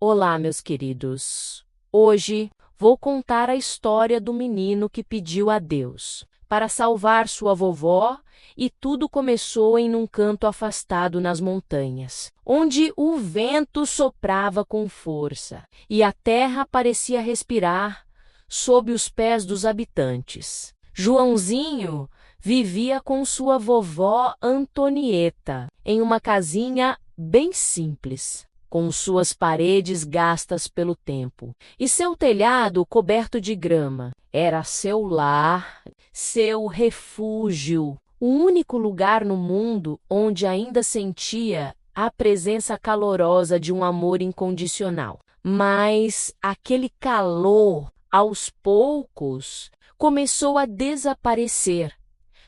Olá, meus queridos. Hoje vou contar a história do menino que pediu a Deus para salvar sua vovó e tudo começou em um canto afastado nas montanhas, onde o vento soprava com força e a terra parecia respirar sob os pés dos habitantes. Joãozinho vivia com sua vovó Antonieta em uma casinha bem simples, com suas paredes gastas pelo tempo e seu telhado coberto de grama. Era seu lar, seu refúgio, o único lugar no mundo onde ainda sentia a presença calorosa de um amor incondicional. Mas aquele calor, aos poucos, começou a desaparecer.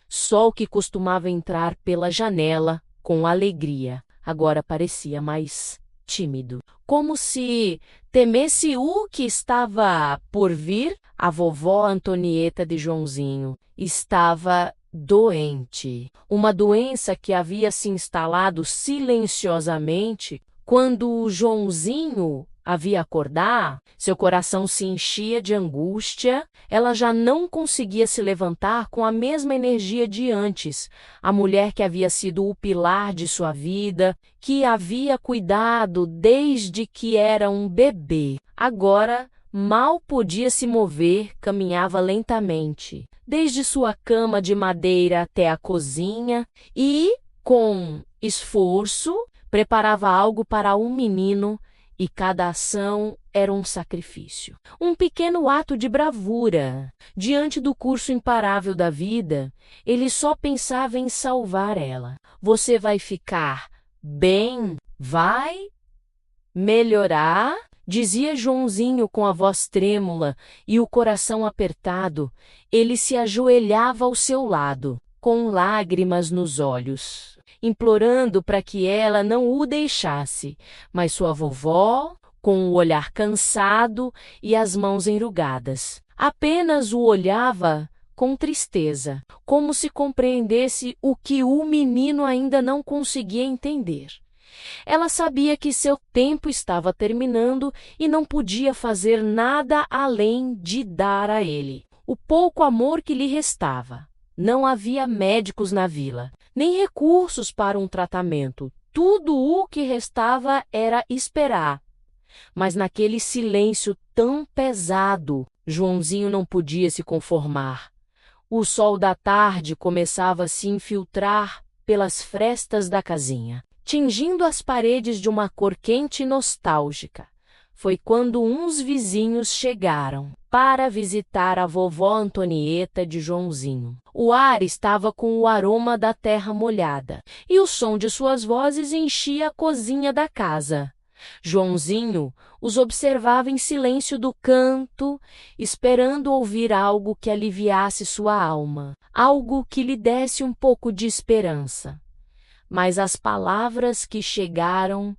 Sol que costumava entrar pela janela com alegria, agora parecia mais tímido, como se temesse o que estava por vir. A vovó Antonieta de Joãozinho estava doente, uma doença que havia se instalado silenciosamente. Quando o Joãozinho a via acordar, seu coração se enchia de angústia. Ela já não conseguia se levantar com a mesma energia de antes. A mulher que havia sido o pilar de sua vida, que havia cuidado desde que era um bebê, agora mal podia se mover, caminhava lentamente, desde sua cama de madeira até a cozinha e, com esforço, preparava algo para um menino. E cada ação era um sacrifício, um pequeno ato de bravura. Diante do curso imparável da vida, ele só pensava em salvar ela. Você vai ficar bem? Vai melhorar? Dizia Joãozinho com a voz trêmula e o coração apertado. Ele se ajoelhava ao seu lado, com lágrimas nos olhos, implorando para que ela não o deixasse. Mas sua vovó, com o olhar cansado e as mãos enrugadas, apenas o olhava com tristeza, como se compreendesse o que o menino ainda não conseguia entender. Ela sabia que seu tempo estava terminando e não podia fazer nada além de dar a ele o pouco amor que lhe restava. Não havia médicos na vila, nem recursos para um tratamento. Tudo o que restava era esperar. Mas naquele silêncio tão pesado, Joãozinho não podia se conformar. O sol da tarde começava a se infiltrar pelas frestas da casinha, tingindo as paredes de uma cor quente e nostálgica. Foi quando uns vizinhos chegaram para visitar a vovó Antonieta de Joãozinho. O ar estava com o aroma da terra molhada e o som de suas vozes enchia a cozinha da casa. Joãozinho os observava em silêncio do canto, esperando ouvir algo que aliviasse sua alma, algo que lhe desse um pouco de esperança. Mas as palavras que chegaram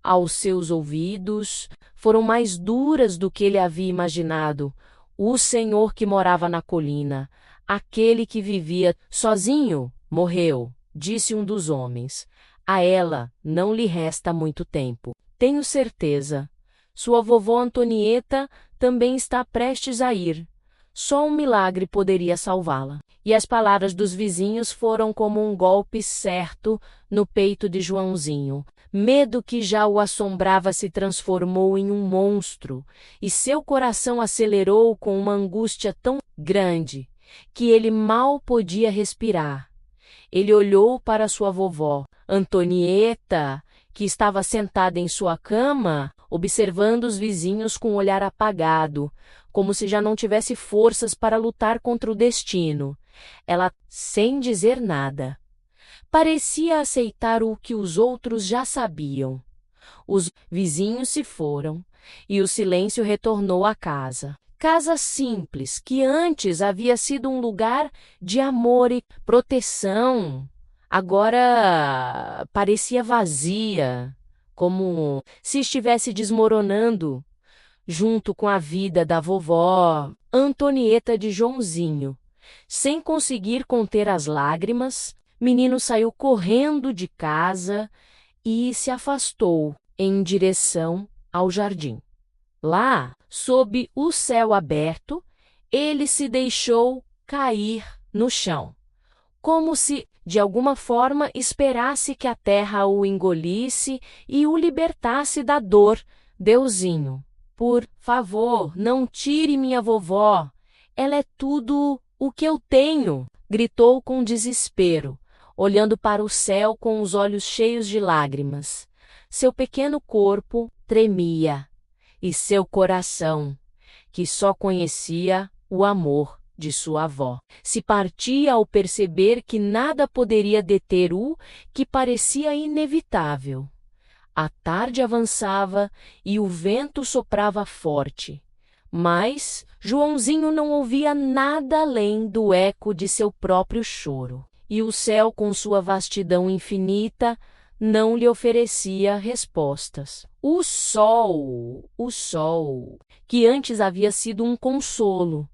aos seus ouvidos foram mais duras do que ele havia imaginado. O senhor que morava na colina, aquele que vivia sozinho, morreu, disse um dos homens. A ela não lhe resta muito tempo. Tenho certeza. Sua vovó Antonieta também está prestes a ir. Só um milagre poderia salvá-la. E as palavras dos vizinhos foram como um golpe certo no peito de Joãozinho. Medo que já o assombrava se transformou em um monstro, e seu coração acelerou com uma angústia tão grande que ele mal podia respirar. Ele olhou para sua vovó, Antonieta, que estava sentada em sua cama, observando os vizinhos com um olhar apagado, como se já não tivesse forças para lutar contra o destino. Ela, sem dizer nada, parecia aceitar o que os outros já sabiam. Os vizinhos se foram e o silêncio retornou à casa. Casa simples, que antes havia sido um lugar de amor e proteção, agora parecia vazia, como se estivesse desmoronando, junto com a vida da vovó Antonieta de Joãozinho. Sem conseguir conter as lágrimas, menino saiu correndo de casa e se afastou em direção ao jardim. Lá, sob o céu aberto, ele se deixou cair no chão, como se, de alguma forma, esperasse que a terra o engolisse e o libertasse da dor. Deusinho, por favor, não tire minha vovó. Ela é tudo o que eu tenho, gritou com desespero, olhando para o céu com os olhos cheios de lágrimas. Seu pequeno corpo tremia, e seu coração, que só conhecia o amor de sua avó, se partia ao perceber que nada poderia deter o que parecia inevitável. A tarde avançava e o vento soprava forte, mas Joãozinho não ouvia nada além do eco de seu próprio choro, e o céu, com sua vastidão infinita, não lhe oferecia respostas. O sol, que antes havia sido um consolo,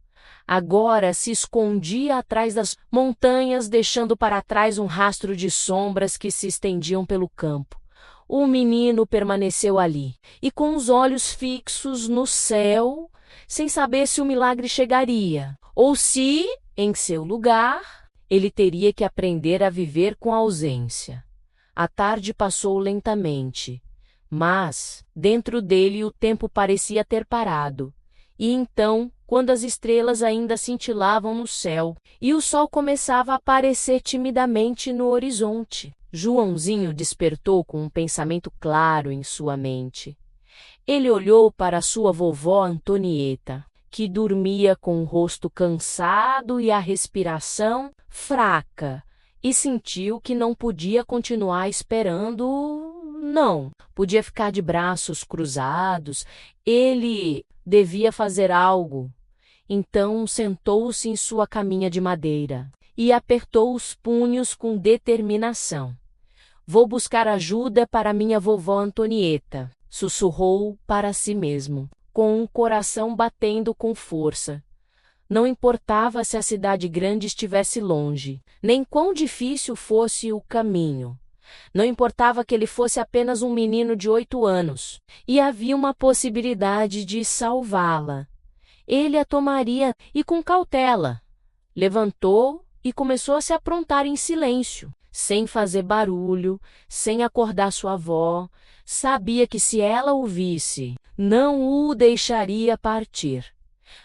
agora se escondia atrás das montanhas, deixando para trás um rastro de sombras que se estendiam pelo campo. O menino permaneceu ali, e com os olhos fixos no céu, sem saber se o milagre chegaria, ou se, em seu lugar, ele teria que aprender a viver com a ausência. A tarde passou lentamente, mas, dentro dele, o tempo parecia ter parado. E então, quando as estrelas ainda cintilavam no céu e o sol começava a aparecer timidamente no horizonte, Joãozinho despertou com um pensamento claro em sua mente. Ele olhou para sua vovó Antonieta, que dormia com o rosto cansado e a respiração fraca, e sentiu que não podia continuar esperando. Não, podia ficar de braços cruzados. Ele devia fazer algo. Então sentou-se em sua caminha de madeira e apertou os punhos com determinação. Vou buscar ajuda para minha vovó Antonieta, sussurrou para si mesmo, com o coração batendo com força. Não importava se a cidade grande estivesse longe, nem quão difícil fosse o caminho. Não importava que ele fosse apenas um menino de 8 anos, e havia uma possibilidade de salvá-la. Ele a tomaria, e com cautela. Levantou e começou a se aprontar em silêncio, sem fazer barulho, sem acordar sua avó. Sabia que se ela o visse, não o deixaria partir.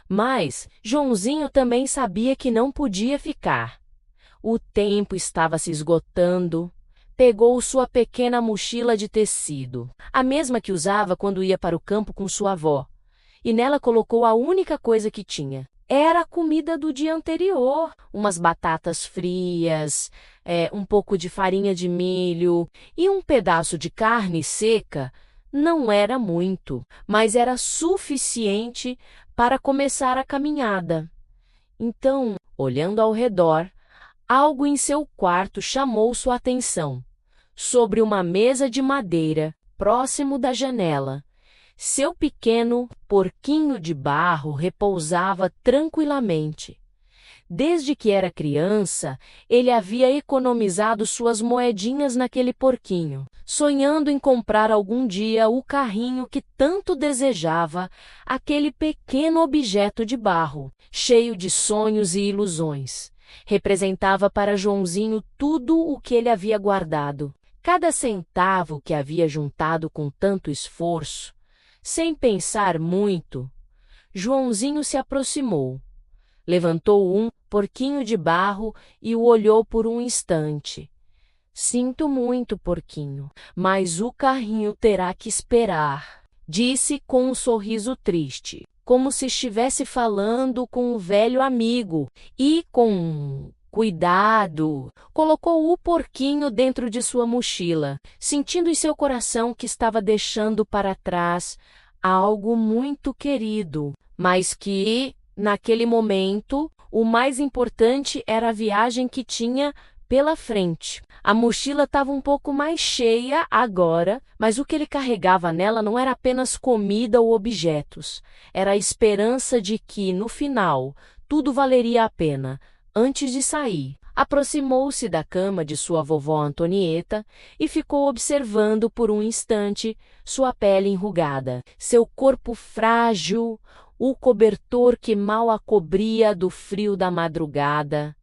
Mas Joãozinho também sabia que não podia ficar. O tempo estava se esgotando. Pegou sua pequena mochila de tecido, a mesma que usava quando ia para o campo com sua avó, e nela colocou a única coisa que tinha. Era a comida do dia anterior, umas batatas frias, um pouco de farinha de milho e um pedaço de carne seca. Não era muito, mas era suficiente para começar a caminhada. Então, olhando ao redor, algo em seu quarto chamou sua atenção. Sobre uma mesa de madeira, próximo da janela, seu pequeno porquinho de barro repousava tranquilamente. Desde que era criança, ele havia economizado suas moedinhas naquele porquinho, sonhando em comprar algum dia o carrinho que tanto desejava, aquele pequeno objeto de barro, cheio de sonhos e ilusões. Representava para Joãozinho tudo o que ele havia guardado, cada centavo que havia juntado com tanto esforço. Sem pensar muito, Joãozinho se aproximou. Levantou um porquinho de barro e o olhou por um instante. Sinto muito, porquinho, mas o carrinho terá que esperar, disse com um sorriso triste, como se estivesse falando com um velho amigo, e com cuidado, colocou o porquinho dentro de sua mochila, sentindo em seu coração que estava deixando para trás algo muito querido, mas que, naquele momento, o mais importante era a viagem que tinha pela frente. A mochila estava um pouco mais cheia agora, mas o que ele carregava nela não era apenas comida ou objetos. Era a esperança de que, no final, tudo valeria a pena. Antes de sair, Aproximou-se da cama de sua vovó Antonieta e ficou observando por um instante sua pele enrugada, seu corpo frágil, o cobertor que mal a cobria do frio da madrugada.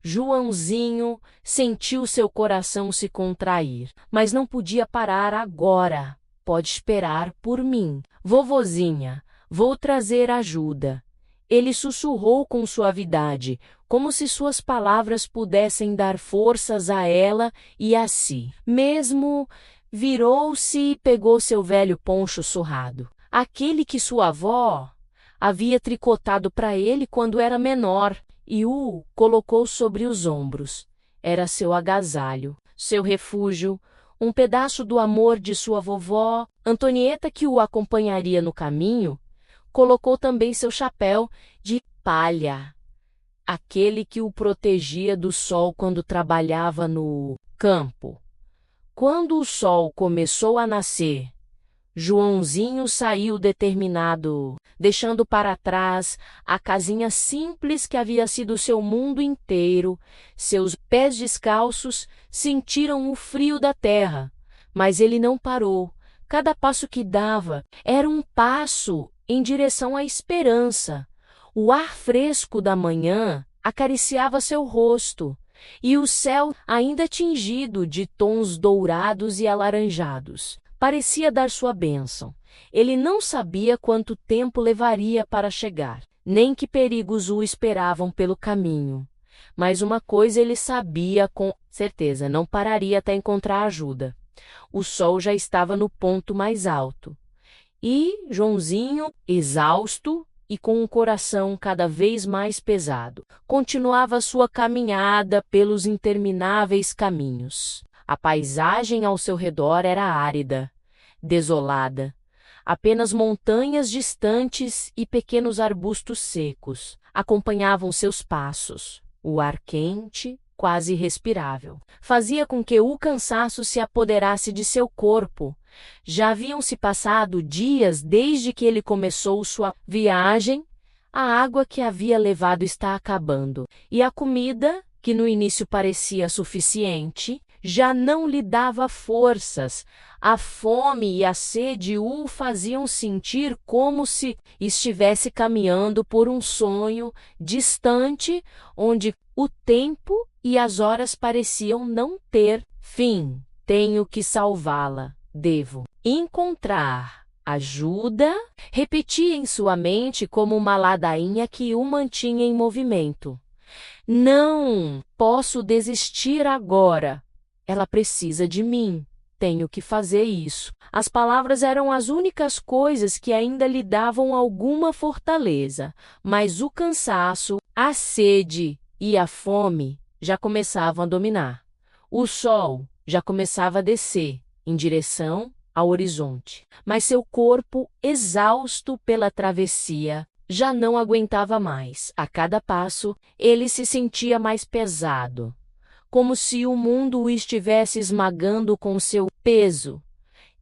Joãozinho sentiu seu coração se contrair, mas não podia parar agora. Pode esperar por mim. Vovozinha, vou trazer ajuda. Ele sussurrou com suavidade, como se suas palavras pudessem dar forças a ela e a si. Mesmo virou-se e pegou seu velho poncho surrado, aquele que sua avó havia tricotado para ele quando era menor, e o colocou sobre os ombros. Era seu agasalho, seu refúgio, um pedaço do amor de sua vovó. Antonieta, que o acompanharia no caminho, colocou também seu chapéu de palha, aquele que o protegia do sol quando trabalhava no campo. Quando o sol começou a nascer, Joãozinho saiu determinado, deixando para trás a casinha simples que havia sido seu mundo inteiro. Seus pés descalços sentiram o frio da terra, mas ele não parou. Cada passo que dava era um passo em direção à esperança. O ar fresco da manhã acariciava seu rosto, e o céu, ainda tingido de tons dourados e alaranjados, parecia dar sua bênção. Ele não sabia quanto tempo levaria para chegar, nem que perigos o esperavam pelo caminho. Mas uma coisa ele sabia com certeza: não pararia até encontrar ajuda. O sol já estava no ponto mais alto. E Joãozinho, exausto e com um coração cada vez mais pesado, continuava sua caminhada pelos intermináveis caminhos. A paisagem ao seu redor era árida, desolada. Apenas montanhas distantes e pequenos arbustos secos acompanhavam seus passos. O ar quente, quase respirável, fazia com que o cansaço se apoderasse de seu corpo. Já haviam se passado dias desde que ele começou sua viagem. A água que havia levado está acabando, e a comida, que no início parecia suficiente, já não lhe dava forças. A fome e a sede o faziam sentir como se estivesse caminhando por um sonho distante, onde o tempo e as horas pareciam não ter fim. Tenho que salvá-la. Devo encontrar ajuda, repetia em sua mente como uma ladainha que o mantinha em movimento. Não posso desistir agora. Ela precisa de mim. Tenho que fazer isso. As palavras eram as únicas coisas que ainda lhe davam alguma fortaleza, mas o cansaço, a sede e a fome já começavam a dominar. O sol já começava a descer em direção ao horizonte, mas seu corpo, exausto pela travessia, já não aguentava mais. A cada passo, ele se sentia mais pesado, como se o mundo o estivesse esmagando com seu peso.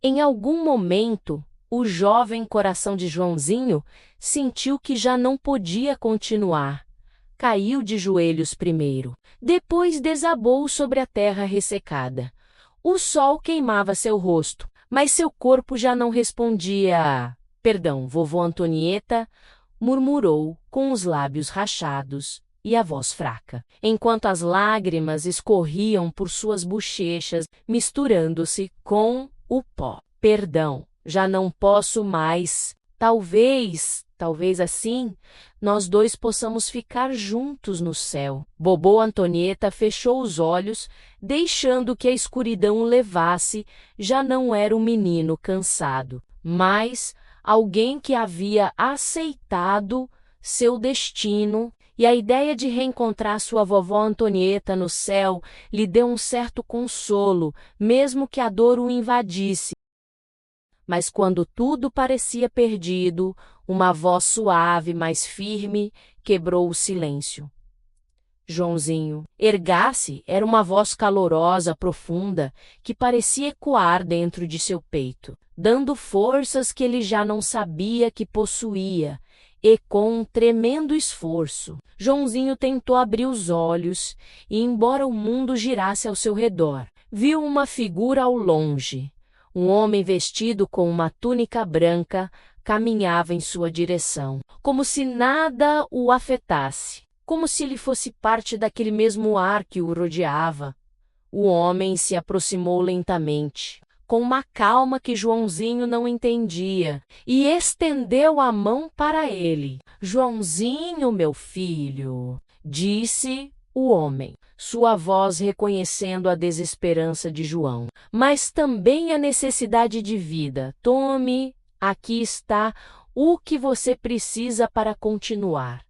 Em algum momento, o jovem coração de Joãozinho sentiu que já não podia continuar. Caiu de joelhos primeiro, depois desabou sobre a terra ressecada. O sol queimava seu rosto, mas seu corpo já não respondia. Perdão, vovó Antonieta, murmurou com os lábios rachados e a voz fraca, enquanto as lágrimas escorriam por suas bochechas, misturando-se com o pó. Perdão, já não posso mais. Talvez assim, nós dois possamos ficar juntos no céu. Vovó Antonieta fechou os olhos, deixando que a escuridão o levasse. Já não era um menino cansado, mas alguém que havia aceitado seu destino, e a ideia de reencontrar sua vovó Antonieta no céu lhe deu um certo consolo, mesmo que a dor o invadisse. Mas quando tudo parecia perdido, uma voz suave, mas firme, quebrou o silêncio. Joãozinho, erga-se, era uma voz calorosa, profunda, que parecia ecoar dentro de seu peito, dando forças que ele já não sabia que possuía. E com um tremendo esforço, Joãozinho tentou abrir os olhos e, embora o mundo girasse ao seu redor, viu uma figura ao longe. Um homem vestido com uma túnica branca caminhava em sua direção, como se nada o afetasse, como se ele fosse parte daquele mesmo ar que o rodeava. O homem se aproximou lentamente, com uma calma que Joãozinho não entendia, e estendeu a mão para ele. "Joãozinho, meu filho", disse o homem, sua voz reconhecendo a desesperança de João, mas também a necessidade de vida. "Tome, aqui está o que você precisa para continuar."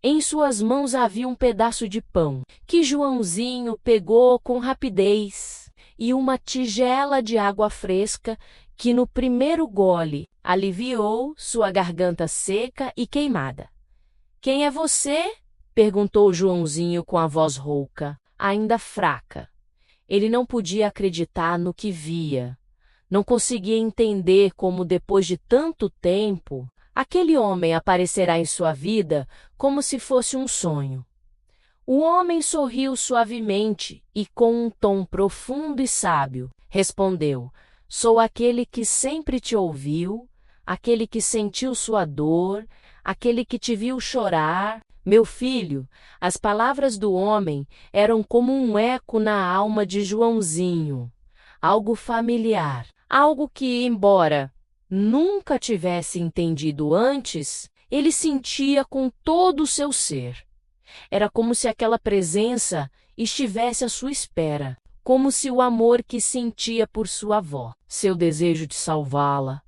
Em suas mãos havia um pedaço de pão, que Joãozinho pegou com rapidez, e uma tigela de água fresca, que no primeiro gole aliviou sua garganta seca e queimada. "Quem é você?" perguntou Joãozinho com a voz rouca, ainda fraca. Ele não podia acreditar no que via. Não conseguia entender como, depois de tanto tempo, aquele homem aparecerá em sua vida como se fosse um sonho. O homem sorriu suavemente e, com um tom profundo e sábio, respondeu: "Sou aquele que sempre te ouviu, aquele que sentiu sua dor, aquele que te viu chorar." "Meu filho." As palavras do homem eram como um eco na alma de Joãozinho. Algo familiar, algo que, embora nunca tivesse entendido antes, ele sentia com todo o seu ser. Era como se aquela presença estivesse à sua espera, como se o amor que sentia por sua avó, seu desejo de salvá-la,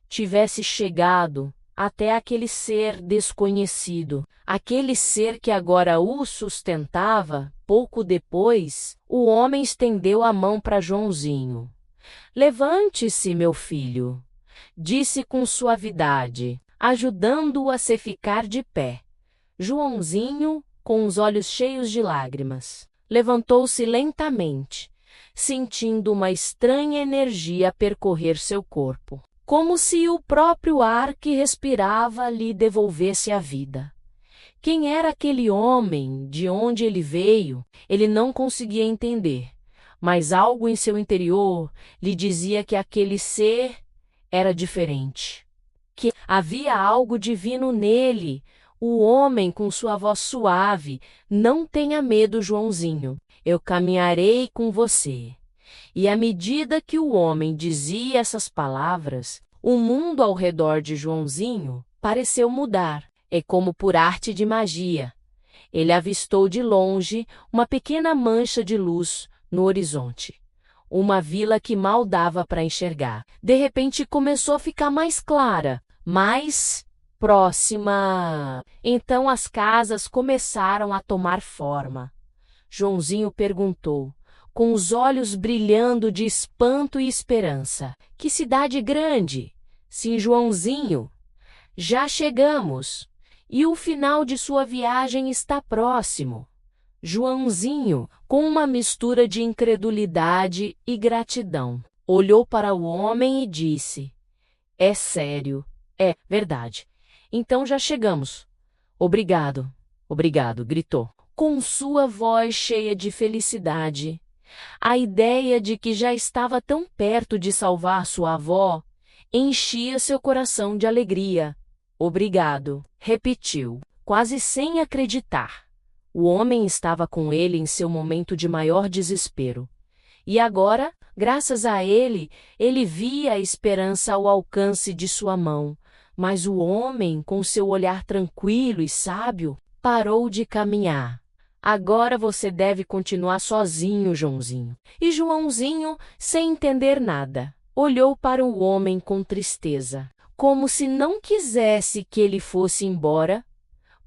tivesse chegado até aquele ser desconhecido, aquele ser que agora o sustentava. Pouco depois, o homem estendeu a mão para Joãozinho. "Levante-se, meu filho", disse com suavidade, ajudando-o a se ficar de pé. Joãozinho, com os olhos cheios de lágrimas, levantou-se lentamente, sentindo uma estranha energia percorrer seu corpo, como se o próprio ar que respirava lhe devolvesse a vida. Quem era aquele homem? De onde ele veio? Ele não conseguia entender, mas algo em seu interior lhe dizia que aquele ser era diferente, que havia algo divino nele. O homem, com sua voz suave: "Não tenha medo, Joãozinho, eu caminharei com você." E à medida que o homem dizia essas palavras, o mundo ao redor de Joãozinho pareceu mudar, como por arte de magia. Ele avistou de longe uma pequena mancha de luz no horizonte. Uma vila que mal dava para enxergar. De repente começou a ficar mais clara, mais próxima. Então as casas começaram a tomar forma. Joãozinho perguntou, com os olhos brilhando de espanto e esperança: "Que cidade grande?" "Sim, Joãozinho, já chegamos, e o final de sua viagem está próximo." Joãozinho, com uma mistura de incredulidade e gratidão, olhou para o homem e disse: "É sério, é verdade. Então já chegamos." "Obrigado, obrigado", gritou, com sua voz cheia de felicidade. A ideia de que já estava tão perto de salvar sua avó enchia seu coração de alegria. "Obrigado", repetiu, quase sem acreditar. O homem estava com ele em seu momento de maior desespero. E agora, graças a ele, ele via a esperança ao alcance de sua mão. Mas o homem, com seu olhar tranquilo e sábio, parou de caminhar. "Agora você deve continuar sozinho, Joãozinho." E Joãozinho, sem entender nada, olhou para o homem com tristeza, como se não quisesse que ele fosse embora.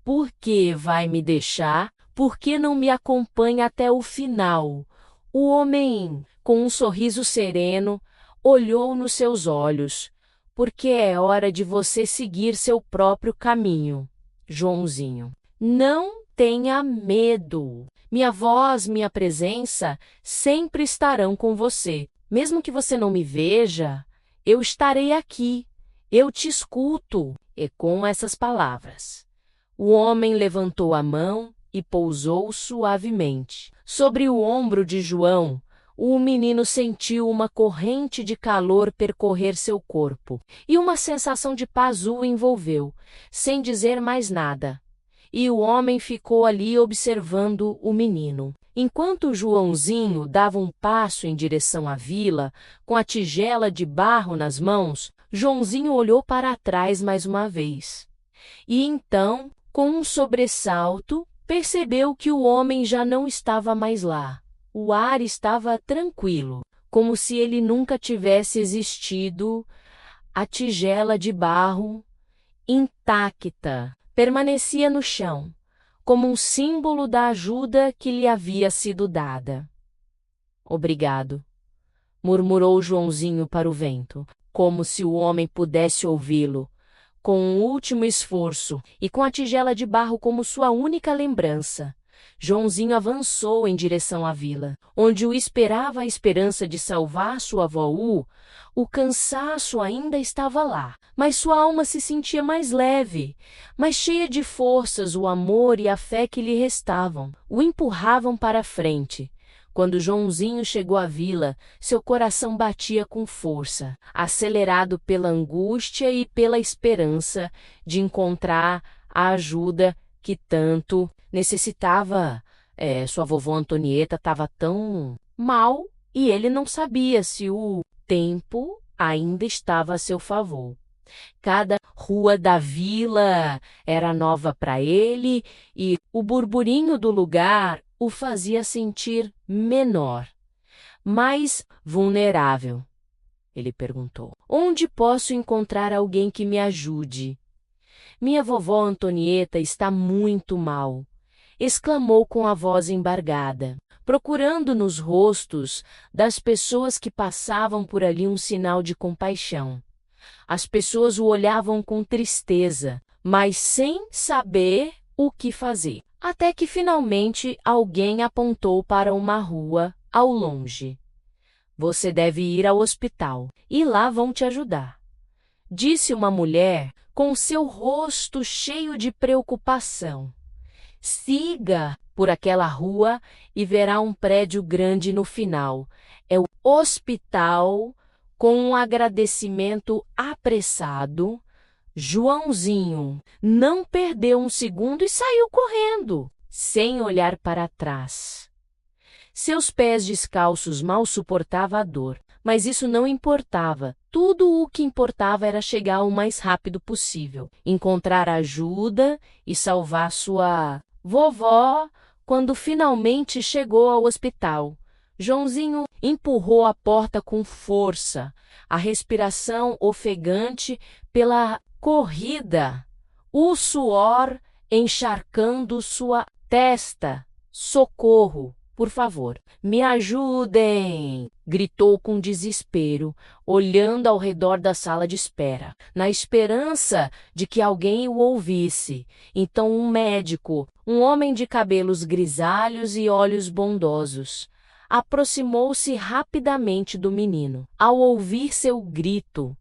"Por que vai me deixar? Por que não me acompanha até o final?" O homem, com um sorriso sereno, olhou nos seus olhos. "Porque é hora de você seguir seu próprio caminho, Joãozinho. Não tenha medo. Minha voz, minha presença sempre estarão com você. Mesmo que você não me veja, eu estarei aqui. Eu te escuto E com essas palavras, o homem levantou a mão e pousou suavemente sobre o ombro de João. O menino sentiu uma corrente de calor percorrer seu corpo, e uma sensação de paz o envolveu, sem dizer mais nada. E o homem ficou ali observando o menino. Enquanto Joãozinho dava um passo em direção à vila, com a tigela de barro nas mãos, Joãozinho olhou para trás mais uma vez. E então, com um sobressalto, percebeu que o homem já não estava mais lá. O ar estava tranquilo, como se ele nunca tivesse existido. A tigela de barro, intacta, permanecia no chão, como um símbolo da ajuda que lhe havia sido dada. Obrigado, murmurou Joãozinho para o vento, como se o homem pudesse ouvi-lo. Com um último esforço e com a tigela de barro como sua única lembrança, Joãozinho avançou em direção à vila, onde o esperava a esperança de salvar sua avó U. O cansaço ainda estava lá, mas sua alma se sentia mais leve, mais cheia de forças. O amor e a fé que lhe restavam o empurravam para a frente. Quando Joãozinho chegou à vila, seu coração batia com força, acelerado pela angústia e pela esperança de encontrar a ajuda que tanto necessitava. Sua vovó Antonieta estava tão mal e ele não sabia se o tempo ainda estava a seu favor. Cada rua da vila era nova para ele e o burburinho do lugar o fazia sentir menor, mais vulnerável. Ele perguntou: onde posso encontrar alguém que me ajude? Minha vovó Antonieta está muito mal, exclamou com a voz embargada, procurando nos rostos das pessoas que passavam por ali um sinal de compaixão. As pessoas o olhavam com tristeza, mas sem saber o que fazer. Até que finalmente alguém apontou para uma rua ao longe. Você deve ir ao hospital e lá vão te ajudar, disse uma mulher com seu rosto cheio de preocupação. Siga por aquela rua e verá um prédio grande no final. É o hospital. Com um agradecimento apressado, Joãozinho não perdeu um segundo e saiu correndo, sem olhar para trás. Seus pés descalços mal suportavam a dor, mas isso não importava. Tudo o que importava era chegar o mais rápido possível, encontrar ajuda e salvar sua vovó. Quando finalmente chegou ao hospital, Joãozinho empurrou a porta com força, a respiração ofegante pela corrida, o suor encharcando sua testa. Socorro, por favor, me ajudem! Gritou com desespero, olhando ao redor da sala de espera, na esperança de que alguém o ouvisse. Então um médico, um homem de cabelos grisalhos e olhos bondosos, aproximou-se rapidamente do menino. Ao ouvir seu grito,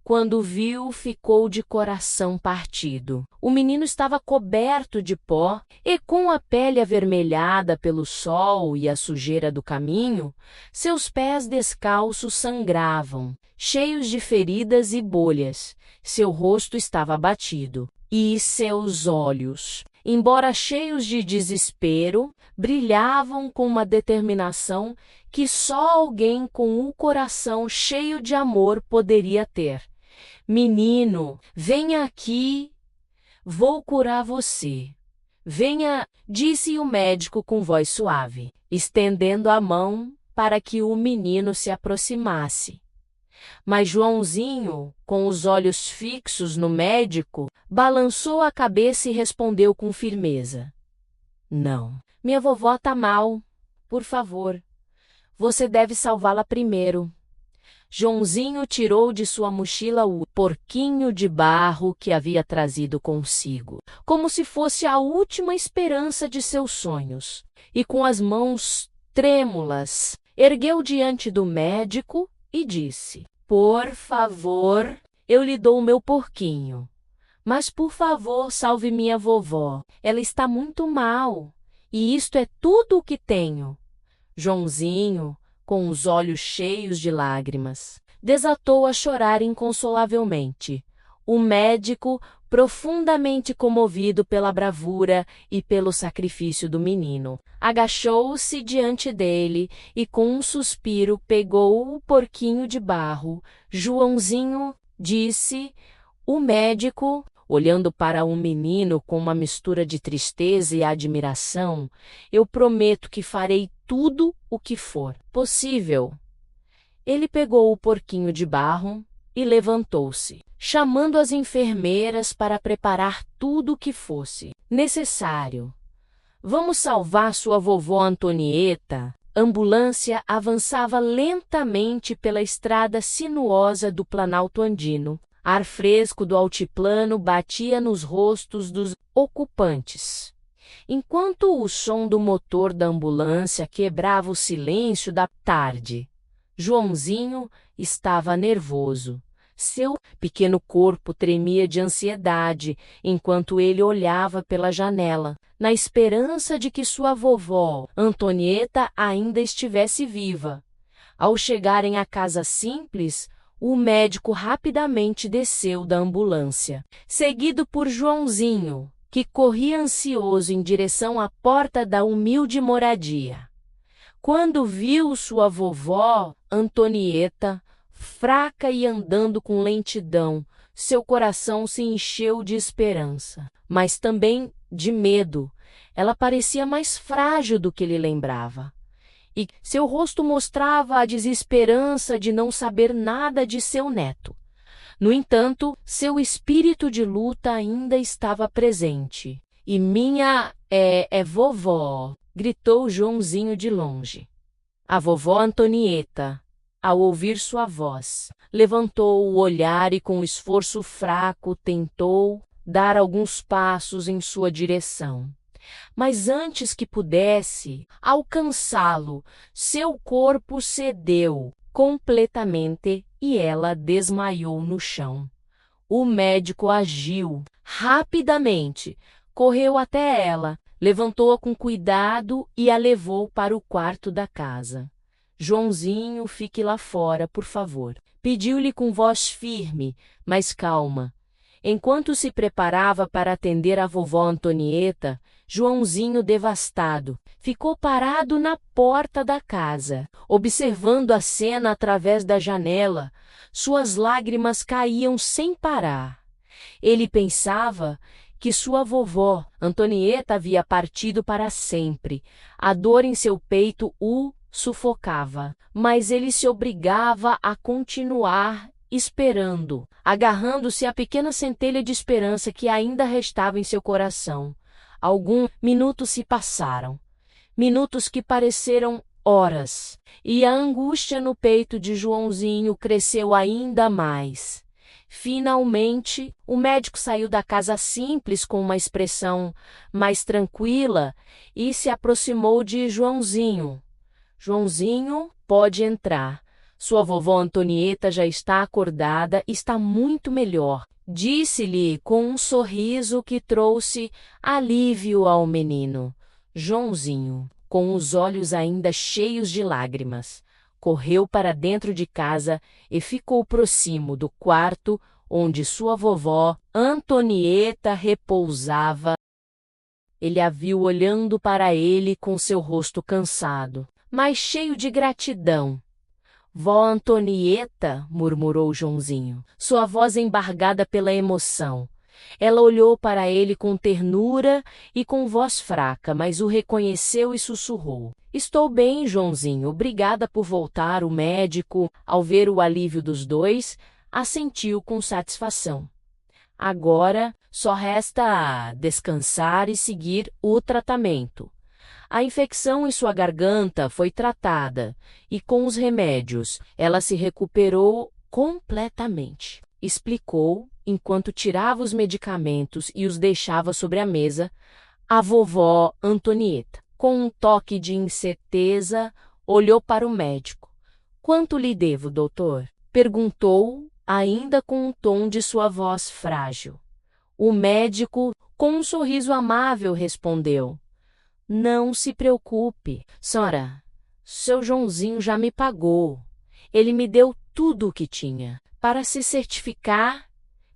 quando viu, ficou de coração partido. O menino estava coberto de pó e, com a pele avermelhada pelo sol e a sujeira do caminho, seus pés descalços sangravam, cheios de feridas e bolhas. Seu rosto estava abatido e seus olhos, embora cheios de desespero, brilhavam com uma determinação que só alguém com o coração cheio de amor poderia ter. Menino, venha aqui, vou curar você. Venha, disse o médico com voz suave, estendendo a mão para que o menino se aproximasse. Mas Joãozinho, com os olhos fixos no médico, balançou a cabeça e respondeu com firmeza: não, minha vovó está mal. Por favor, você deve salvá-la primeiro. Joãozinho tirou de sua mochila o porquinho de barro que havia trazido consigo, como se fosse a última esperança de seus sonhos, e com as mãos trêmulas, ergueu diante do médico e disse: por favor, eu lhe dou o meu porquinho, Mas por favor, salve minha vovó. Ela está muito mal. E isto é tudo o que tenho. Joãozinho, com os olhos cheios de lágrimas, desatou a chorar inconsolavelmente. O médico, profundamente comovido pela bravura e pelo sacrifício do menino, agachou-se diante dele e, com um suspiro, pegou o porquinho de barro. Joãozinho, disse o médico, olhando para o menino com uma mistura de tristeza e admiração, eu prometo que farei tudo o que for possível. Ele pegou o porquinho de barro e levantou-se, chamando as enfermeiras para preparar tudo o que fosse necessário. Vamos salvar sua vovó Antonieta. A ambulância avançava lentamente pela estrada sinuosa do Planalto Andino. Ar fresco do altiplano batia nos rostos dos ocupantes, enquanto o som do motor da ambulância quebrava o silêncio da tarde. Joãozinho estava nervoso. Seu pequeno corpo tremia de ansiedade enquanto ele olhava pela janela, na esperança de que sua vovó, Antonieta, ainda estivesse viva. Ao chegarem à casa simples, o médico rapidamente desceu da ambulância, seguido por Joãozinho, que corria ansioso em direção à porta da humilde moradia. Quando viu sua vovó, Antonieta, fraca e andando com lentidão, seu coração se encheu de esperança, mas também de medo. Ela parecia mais frágil do que ele lembrava. E seu rosto mostrava a desesperança de não saber nada de seu neto. No entanto, seu espírito de luta ainda estava presente. E minha vovó, gritou Joãozinho de longe. A vovó Antonieta, ao ouvir sua voz, levantou o olhar e com esforço fraco tentou dar alguns passos em sua direção. Mas antes que pudesse alcançá-lo, seu corpo cedeu completamente e ela desmaiou no chão. O médico agiu rapidamente, correu até ela, levantou-a com cuidado e a levou para o quarto da casa. Joãozinho, fique lá fora, por favor. Pediu-lhe com voz firme, mas calma. Enquanto se preparava para atender a vovó Antonieta, Joãozinho, devastado, ficou parado na porta da casa, observando a cena através da janela. Suas lágrimas caíam sem parar. Ele pensava que sua vovó, Antonieta, havia partido para sempre. A dor em seu peito o sufocava, mas ele se obrigava a continuar esperando, agarrando-se à pequena centelha de esperança que ainda restava em seu coração. Alguns minutos se passaram, minutos que pareceram horas, e a angústia no peito de Joãozinho cresceu ainda mais. Finalmente, o médico saiu da casa simples com uma expressão mais tranquila e se aproximou de Joãozinho. Joãozinho, pode entrar. Sua vovó Antonieta já está acordada e está muito melhor, disse-lhe com um sorriso que trouxe alívio ao menino. Joãozinho, com os olhos ainda cheios de lágrimas, correu para dentro de casa e ficou próximo do quarto onde sua vovó Antonieta repousava. Ele a viu olhando para ele com seu rosto cansado, mas cheio de gratidão. Vó Antonieta, murmurou Joãozinho, sua voz embargada pela emoção. Ela olhou para ele com ternura e com voz fraca, mas o reconheceu e sussurrou. Estou bem, Joãozinho, obrigada por voltar. O médico, ao ver o alívio dos dois, assentiu com satisfação. Agora só resta descansar e seguir o tratamento. A infecção em sua garganta foi tratada e, com os remédios, ela se recuperou completamente, explicou, enquanto tirava os medicamentos e os deixava sobre a mesa, a vovó Antonieta. Com um toque de incerteza, olhou para o médico. Quanto lhe devo, doutor? Perguntou, ainda com um tom de sua voz frágil. O médico, com um sorriso amável, respondeu: Não se preocupe, senhora. Seu Joãozinho já me pagou. Ele me deu tudo o que tinha, para se certificar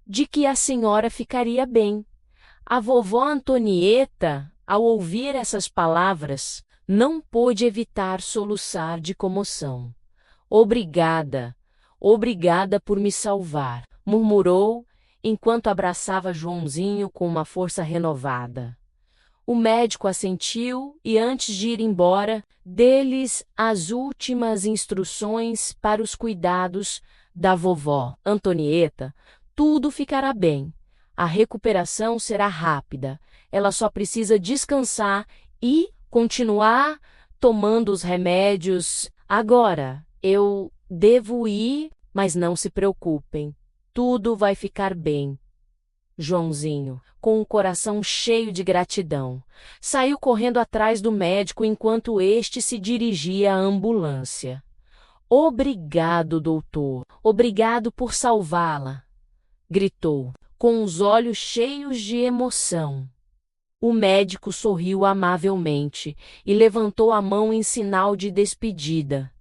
de que a senhora ficaria bem. A vovó Antonieta, ao ouvir essas palavras, não pôde evitar soluçar de comoção. Obrigada, obrigada por me salvar, murmurou, enquanto abraçava Joãozinho com uma força renovada. O médico assentiu e, antes de ir embora, deu-lhes as últimas instruções para os cuidados da vovó Antonieta. Tudo ficará bem. A recuperação será rápida. Ela só precisa descansar e continuar tomando os remédios. Agora, eu devo ir, mas não se preocupem. Tudo vai ficar bem. Joãozinho, com o coração cheio de gratidão, saiu correndo atrás do médico enquanto este se dirigia à ambulância. Obrigado, doutor. Obrigado por salvá-la, gritou, com os olhos cheios de emoção. O médico sorriu amavelmente e levantou a mão em sinal de despedida.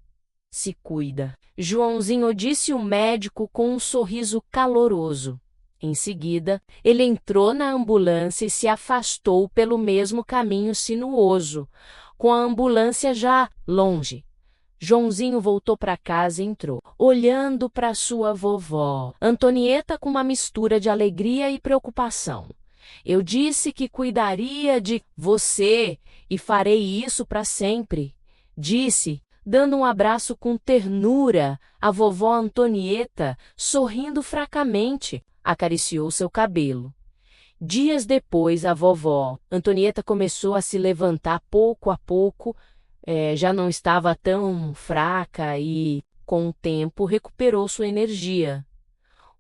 Se cuida, Joãozinho, disse o médico com um sorriso caloroso. Em seguida, ele entrou na ambulância e se afastou pelo mesmo caminho sinuoso, com a ambulância já longe. Joãozinho voltou para casa e entrou, olhando para sua vovó Antonieta com uma mistura de alegria e preocupação. Eu disse que cuidaria de você e farei isso para sempre, disse, dando um abraço com ternura à vovó Antonieta, sorrindo fracamente. Acariciou seu cabelo. Dias depois, a vovó Antonieta começou a se levantar pouco a pouco, já não estava tão fraca e, com o tempo, recuperou sua energia.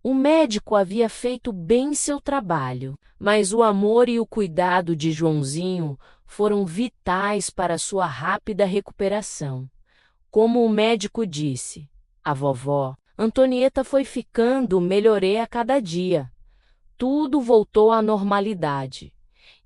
O médico havia feito bem seu trabalho, mas o amor e o cuidado de Joãozinho foram vitais para sua rápida recuperação. Como o médico disse, a vovó Antonieta foi ficando melhor a cada dia. Tudo voltou à normalidade.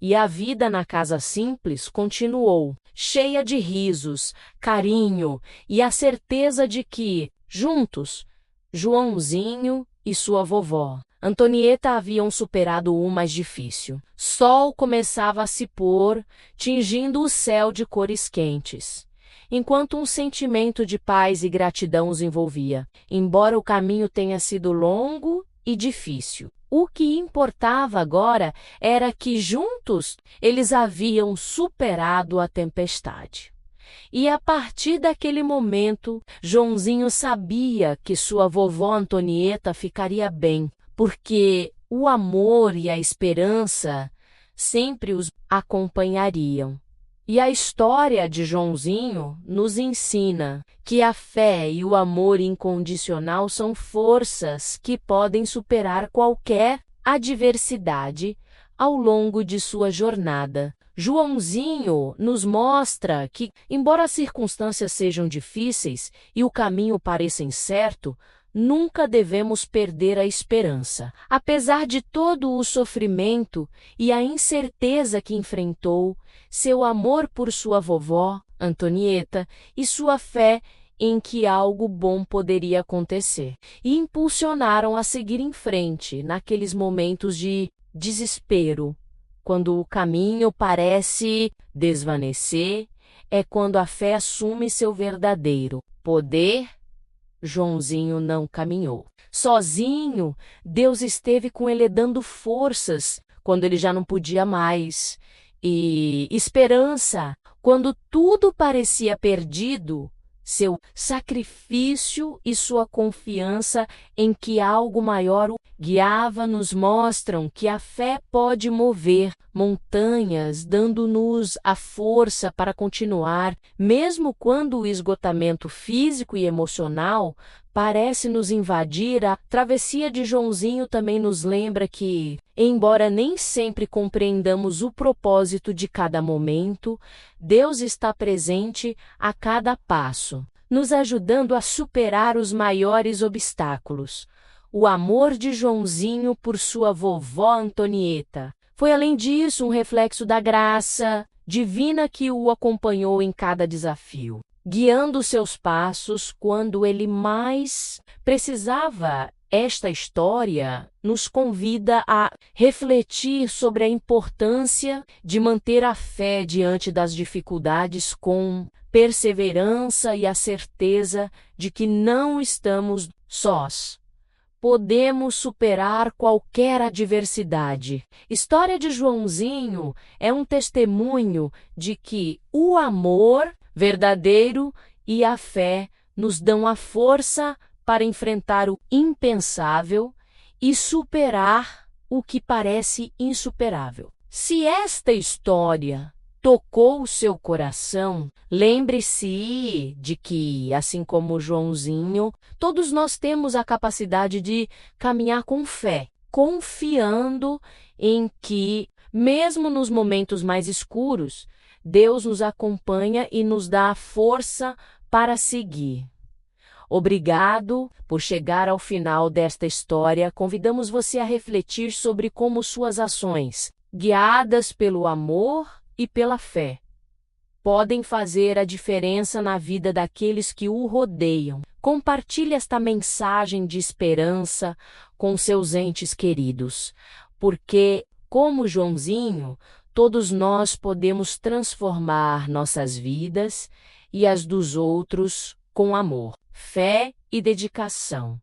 E a vida na casa simples continuou, cheia de risos, carinho e a certeza de que, juntos, Joãozinho e sua vovó Antonieta haviam superado o mais difícil. Sol começava a se pôr, tingindo o céu de cores quentes, enquanto um sentimento de paz e gratidão os envolvia. Embora o caminho tenha sido longo e difícil, o que importava agora era que, juntos, eles haviam superado a tempestade. E a partir daquele momento, Joãozinho sabia que sua vovó Antonieta ficaria bem, porque o amor e a esperança sempre os acompanhariam. E a história de Joãozinho nos ensina que a fé e o amor incondicional são forças que podem superar qualquer adversidade ao longo de sua jornada. Joãozinho nos mostra que, embora as circunstâncias sejam difíceis e o caminho pareça incerto, nunca devemos perder a esperança. Apesar de todo o sofrimento e a incerteza que enfrentou, seu amor por sua vovó, Antonieta, e sua fé em que algo bom poderia acontecer, e impulsionaram a seguir em frente naqueles momentos de desespero. Quando o caminho parece desvanecer, é quando a fé assume seu verdadeiro poder. Joãozinho não caminhou sozinho. Deus esteve com ele dando forças quando ele já não podia mais, e esperança quando tudo parecia perdido. Seu sacrifício e sua confiança em que algo maior o guiava nos mostram que a fé pode mover montanhas, dando-nos a força para continuar, mesmo quando o esgotamento físico e emocional parece nos invadir. A travessia de Joãozinho também nos lembra que, embora nem sempre compreendamos o propósito de cada momento, Deus está presente a cada passo, nos ajudando a superar os maiores obstáculos. o amor de Joãozinho por sua vovó Antonieta. Foi, além disso, um reflexo da graça divina que o acompanhou em cada desafio, guiando seus passos quando ele mais precisava. Esta história nos convida a refletir sobre a importância de manter a fé diante das dificuldades com perseverança e a certeza de que não estamos sós. Podemos superar qualquer adversidade. História de Joãozinho é um testemunho de que o amor verdadeiro e a fé nos dão a força para enfrentar o impensável e superar o que parece insuperável. Se esta história tocou o seu coração, lembre-se de que, assim como Joãozinho, todos nós temos a capacidade de caminhar com fé, confiando em que, mesmo nos momentos mais escuros, Deus nos acompanha e nos dá a força para seguir. Obrigado por chegar ao final desta história. Convidamos você a refletir sobre como suas ações, guiadas pelo amor e pela fé, podem fazer a diferença na vida daqueles que o rodeiam. Compartilhe esta mensagem de esperança com seus entes queridos, porque, como Joãozinho, todos nós podemos transformar nossas vidas e as dos outros com amor, fé e dedicação.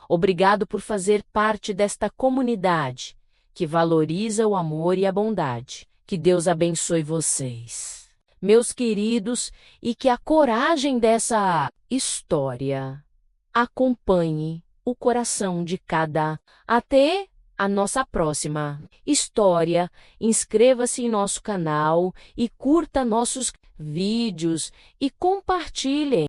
Obrigado por fazer parte desta comunidade que valoriza o amor e a bondade. Que Deus abençoe vocês, meus queridos, e que a coragem dessa história acompanhe o coração de cada. Até a nossa próxima história. Inscreva-se em nosso canal e curta nossos vídeos e compartilhem.